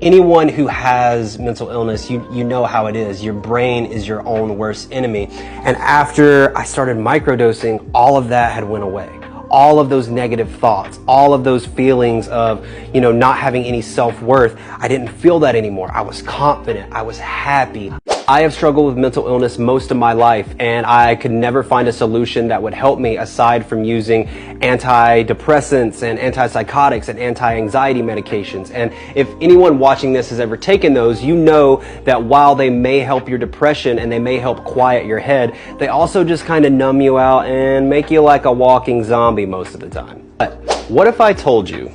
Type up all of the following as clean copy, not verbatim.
anyone who has mental illness, you know how it is. Your brain is your own worst enemy. And after I started microdosing, all of that had went away. All of those negative thoughts, all of those feelings of, not having any self-worth, I didn't feel that anymore. I was confident. I was happy. I have struggled with mental illness most of my life, and I could never find a solution that would help me aside from using antidepressants and antipsychotics and anti-anxiety medications. And if anyone watching this has ever taken those, you know that while they may help your depression and they may help quiet your head, they also just kind of numb you out and make you like a walking zombie most of the time. But what if I told you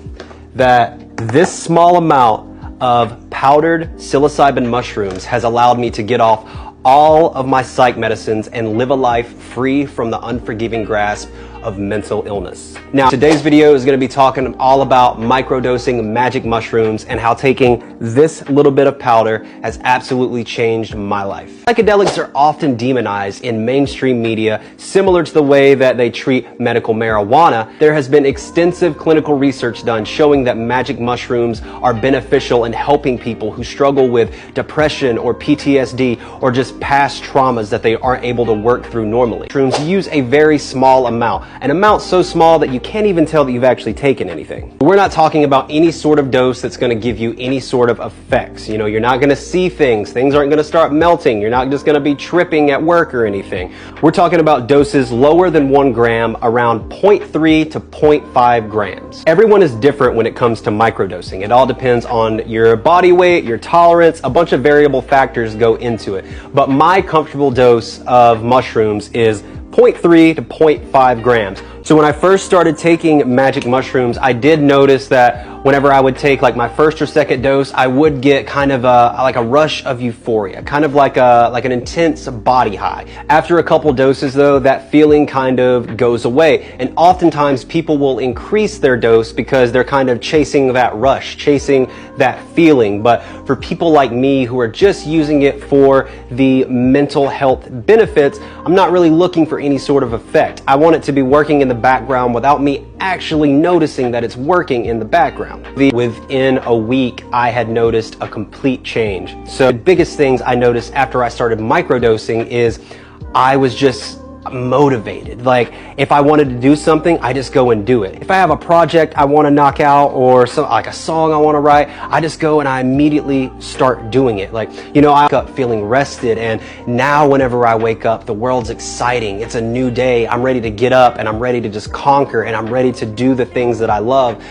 that this small amount of powdered psilocybin mushrooms has allowed me to get off all of my psych medicines and live a life free from the unforgiving grasp of mental illness? Now, today's video is going to be talking all about microdosing magic mushrooms and how taking this little bit of powder has absolutely changed my life. Psychedelics are often demonized in mainstream media, similar to the way that they treat medical marijuana. There has been extensive clinical research done showing that magic mushrooms are beneficial in helping people who struggle with depression or PTSD or just past traumas that they aren't able to work through normally. Mushrooms use a very small amount, an amount so small that you can't even tell that you've actually taken anything. We're not talking about any sort of dose that's going to give you any sort of effects. You're not going to see things aren't going to start melting, you're not just going to be tripping at work or anything. We're talking about doses lower than 1 gram, around 0.3 to 0.5 grams. Everyone is different when it comes to microdosing. It all depends on your body weight, your tolerance, a bunch of variable factors go into it. But my comfortable dose of mushrooms is 0.3 to 0.5 grams. So when I first started taking magic mushrooms, I did notice that whenever I would take like my first or second dose, I would get kind of a rush of euphoria, kind of like an intense body high. After a couple doses though, that feeling kind of goes away. And oftentimes people will increase their dose because they're kind of chasing that rush, chasing that feeling. But for people like me who are just using it for the mental health benefits, I'm not really looking for any sort of effect. I want it to be working in the background without me actually noticing that it's working in the background. Within a week, I had noticed a complete change. So the biggest things I noticed after I started microdosing is I was just motivated. Like if I wanted to do something, I just go and do it. If I have a project I want to knock out or like a song I want to write, I just go and I immediately start doing it. I wake up feeling rested, and now whenever I wake up, the world's exciting. It's a new day. I'm ready to get up and I'm ready to just conquer and I'm ready to do the things that I love.